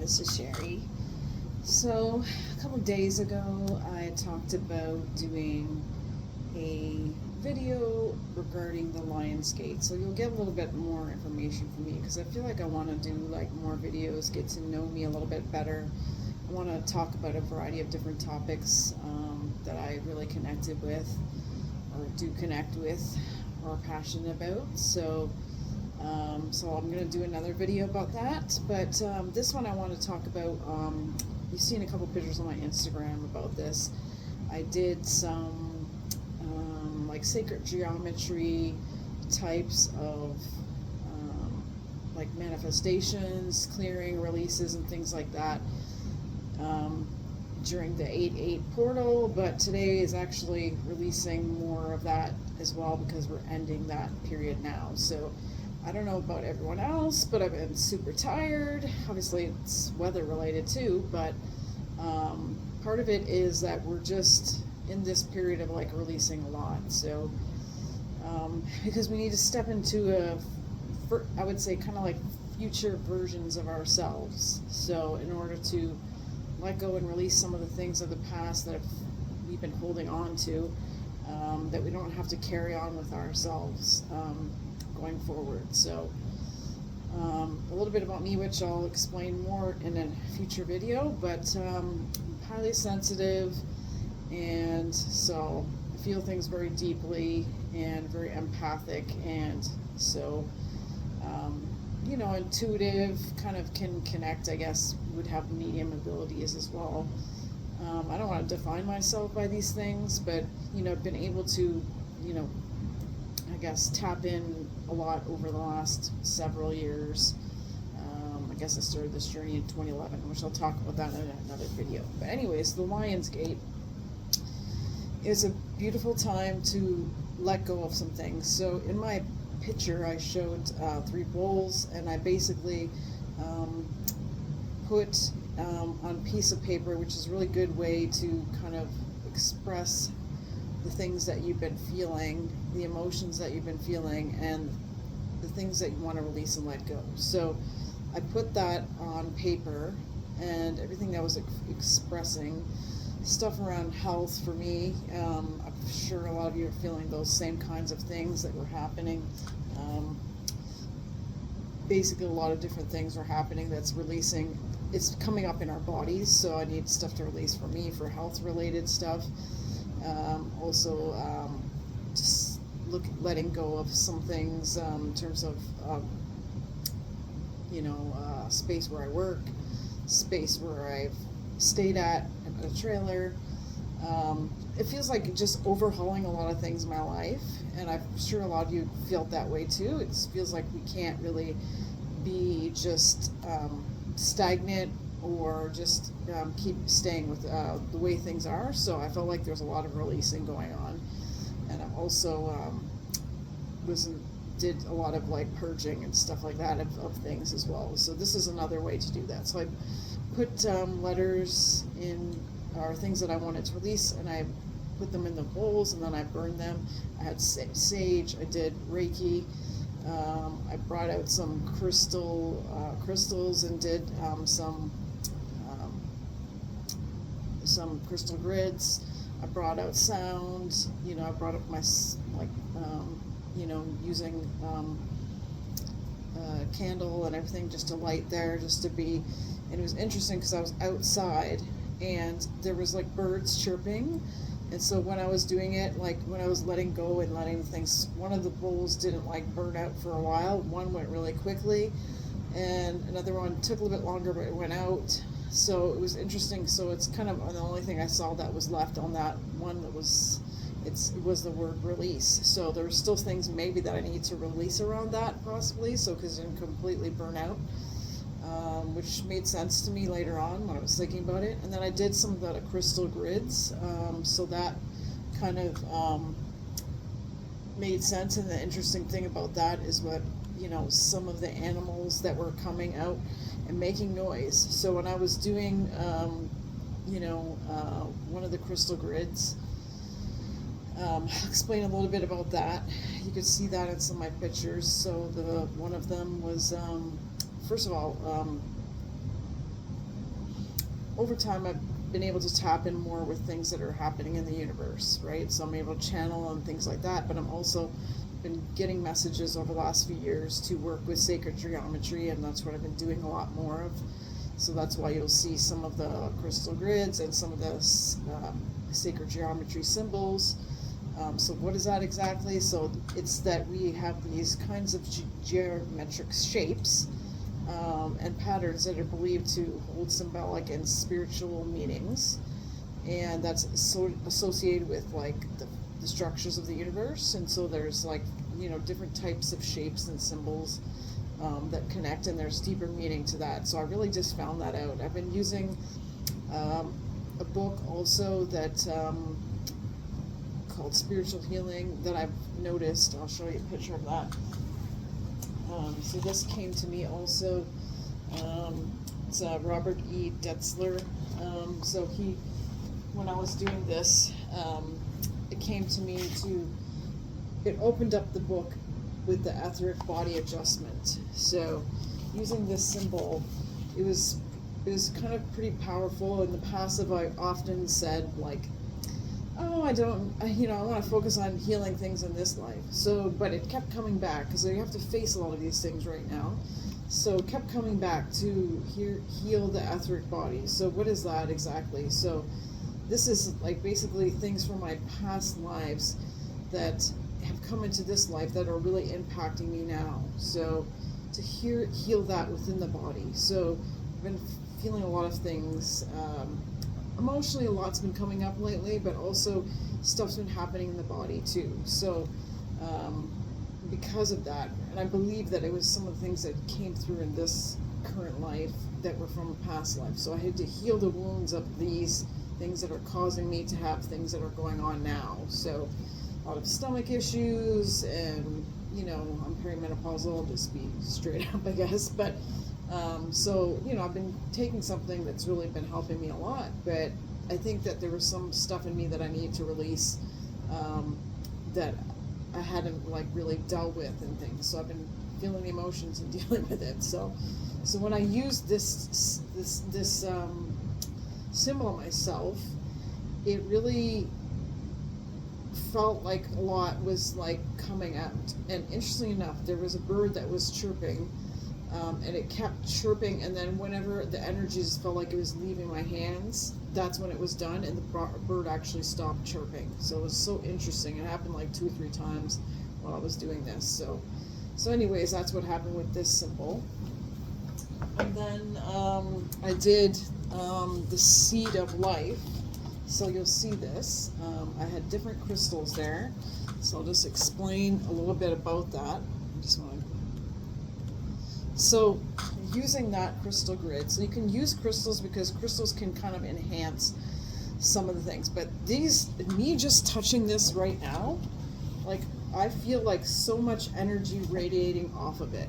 this is Sherry. So, a couple days ago, I talked about doing a video regarding the Lionsgate. So, you'll get a little bit more information from me because I feel like I want to do like more videos, get to know me a little bit better. I want to talk about a variety of different topics that I really connected with, or do connect with, or passionate about. So I'm going to do another video about that, but this one I want to talk about, you've seen a couple pictures on my Instagram about this. I did some like sacred geometry types of like manifestations, clearing, releases, and things like that during the 8/8 portal, but today is actually releasing more of that as well because we're ending that period now. So I don't know about everyone else, but I've been super tired. Obviously, it's weather related too, but part of it is that we're just in this period of like releasing a lot. So, because we need to step into I would say, kind of like future versions of ourselves. So, in order to let go and release some of the things of the past that we've been holding on to, that we don't have to carry on with ourselves. Going forward. So a little bit about me, which I'll explain more in a future video, but I'm highly sensitive, and so I feel things very deeply and very empathic, and so intuitive, kind of can connect, I guess, would have medium abilities as well. I don't want to define myself by these things, but I've been able to I guess tap in a lot over the last several years. I guess I started this journey in 2011, which I'll talk about that in another video. But anyways, the Lionsgate is a beautiful time to let go of some things. So in my picture, I showed 3 bowls, and I basically put on a piece of paper, which is a really good way to kind of express the things that you've been feeling, the emotions that you've been feeling, and the things that you want to release and let go. So I put that on paper, and everything that was expressing stuff around health for me. I'm sure a lot of you are feeling those same kinds of things that were happening. Basically, a lot of different things are happening that's releasing. It's coming up in our bodies, so I need stuff to release for me for health-related stuff. Also, just letting go of some things in terms of, space where I work, space where I've stayed at a trailer. It feels like just overhauling a lot of things in my life, and I'm sure a lot of you felt that way too. It feels like we can't really be just stagnant or just keep staying with the way things are. So I felt like there's a lot of releasing going on, and I also did a lot of like purging and stuff like that of things as well. So this is another way to do that. So I put letters in, or things that I wanted to release, and I put them in the bowls, and then I burned them. I had sage, I did Reiki. I brought out some crystals and did some crystal grids. I brought out sound. I brought up my using candle and everything just to light there, just to be. And it was interesting because I was outside and there was like birds chirping. And so when I was doing it, like when I was letting go and letting the things, one of the bowls didn't like burn out for a while. One went really quickly, and another one took a little bit longer, but it went out. So it was interesting. So it's kind of the only thing I saw that was left on that one that was, it was the word release. So there were still things maybe that I need to release around that possibly. So because it didn't completely burn out. Which made sense to me later on when I was thinking about it. And then I did some of the crystal grids, so that kind of made sense. And the interesting thing about that is what, some of the animals that were coming out and making noise. So when I was doing, one of the crystal grids, I'll explain a little bit about that. You could see that in some of my pictures. So one of them was, first of all, over time I've been able to tap in more with things that are happening in the universe, right? So I'm able to channel and things like that, but I'm also been getting messages over the last few years to work with sacred geometry, and that's what I've been doing a lot more of. So that's why you'll see some of the crystal grids and some of the sacred geometry symbols. So what is that exactly? So it's that we have these kinds of geometric shapes and patterns that are believed to hold symbolic and spiritual meanings, and that's associated with like the structures of the universe. And so there's like, you know, different types of shapes and symbols that connect, and there's deeper meaning to that. So I really just found that out. I've been using a book also that called Spiritual Healing that I've noticed. I'll show you a picture of that. So this came to me also. It's Robert E. Detzler. So he, when I was doing this, it came to me it opened up the book with the etheric body adjustment. So using this symbol, it was kind of pretty powerful. In the past, I often said like, oh, I want to focus on healing things in this life. So, but it kept coming back because you have to face a lot of these things right now. So it kept coming back to heal the etheric body. So what is that exactly? So this is like basically things from my past lives that have come into this life that are really impacting me now. So to heal that within the body. So I've been feeling a lot of things. Emotionally, a lot's been coming up lately, but also stuff's been happening in the body too. So because of that, and I believe that it was some of the things that came through in this current life that were from a past life. So I had to heal the wounds of these things that are causing me to have things that are going on now. So a lot of stomach issues, and you know, I'm perimenopausal, I'll just be straight up, I guess. But so, you know, I've been taking something that's really been helping me a lot, but I think that there was some stuff in me that I needed to release that I hadn't like really dealt with and things. So I've been feeling the emotions and dealing with it. So when I used this symbol on myself, it really felt like a lot was like coming out. And interestingly enough, there was a bird that was chirping. And it kept chirping, and then whenever the energy just felt like it was leaving my hands, that's when it was done, and the bird actually stopped chirping. So it was so interesting. It happened like 2 or 3 times while I was doing this. So anyways, that's what happened with this symbol. And then I did the seed of life. So you'll see this. I had different crystals there. So I'll just explain a little bit about that. I just want to. So using that crystal grid, so you can use crystals because crystals can kind of enhance some of the things, but me just touching this right now, like I feel like so much energy radiating off of it.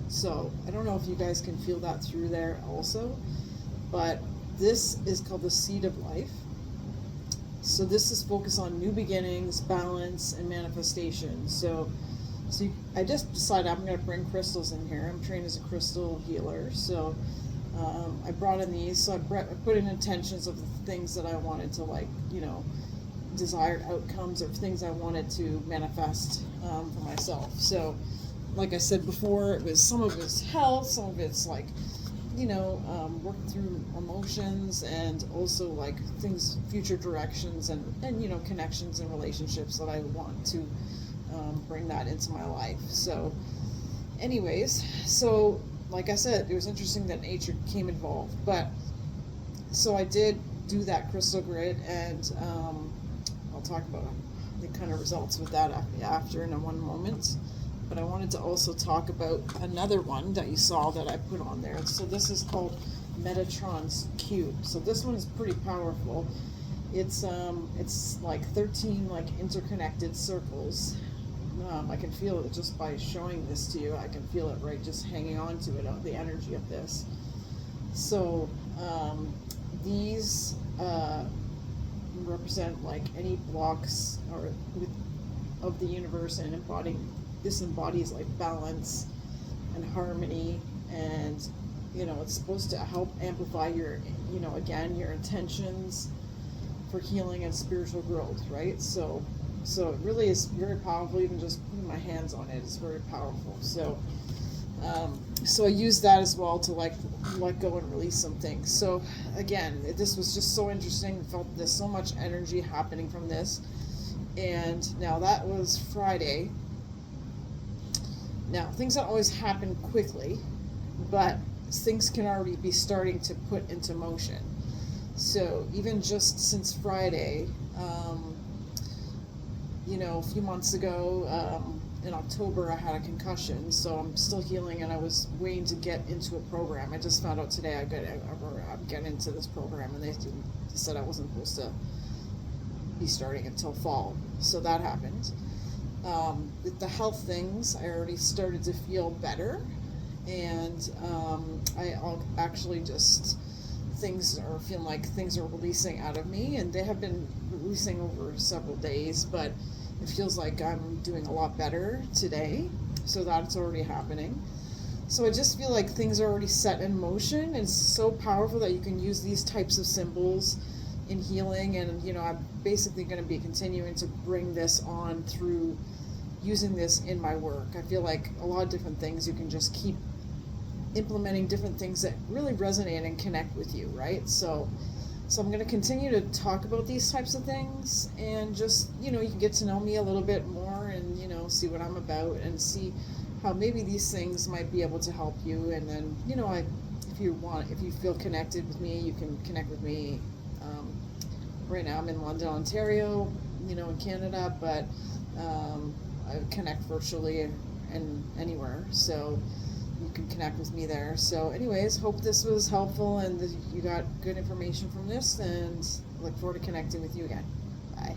So I don't know if you guys can feel that through there also, but this is called the Seed of Life. So this is focused on new beginnings, balance, and manifestation. So I just decided I'm going to bring crystals in here. I'm trained as a crystal healer, so I brought in these. So I put in intentions of the things that I wanted to, like, you know, desired outcomes or things I wanted to manifest for myself. So, like I said before, some of it's health, some of it's like, you know, working through emotions, and also like things, future directions, and you know, connections and relationships that I want to bring that into my life. So anyways, so like I said, it was interesting that nature came involved, but so I did do that crystal grid, and I'll talk about the kind of results with that after in one moment. But I wanted to also talk about another one that you saw that I put on there. So this is called Metatron's Cube. So this one is pretty powerful. It's like 13 like interconnected circles. I can feel it just by showing this to you. I can feel it right just hanging on to it, the energy of this. So these represent like any blocks of the universe, and this embodies like balance and harmony, and it's supposed to help amplify your, again, your intentions for healing and spiritual growth, right? So it really is very powerful. Even just putting my hands on it is very powerful. So I use that as well to let go and release some things. So again, this was just so interesting. Felt there's so much energy happening from this. And now that was Friday. Now things don't always happen quickly, but things can already be starting to put into motion. So even just since Friday, a few months ago, in October, I had a concussion, so I'm still healing, and I was waiting to get into a program. I just found out today I'm getting into this program, and they said I wasn't supposed to be starting until fall. So that happened. With the health things, I already started to feel better, and I'll actually just things are feeling like things are releasing out of me, and they have been releasing over several days, but it feels like I'm doing a lot better today, so that's already happening. So I just feel like things are already set in motion, and it's so powerful that you can use these types of symbols in healing, and I'm basically going to be continuing to bring this on through using this in my work. I feel like a lot of different things you can just keep implementing different things that really resonate and connect with you, right? So I'm going to continue to talk about these types of things, and just, you can get to know me a little bit more, and, see what I'm about, and see how maybe these things might be able to help you. And then, if you feel connected with me, you can connect with me. Right now I'm in London, Ontario, in Canada, but I connect virtually and anywhere. So you can connect with me there. So anyways, hope this was helpful and that you got good information from this, and look forward to connecting with you again. Bye.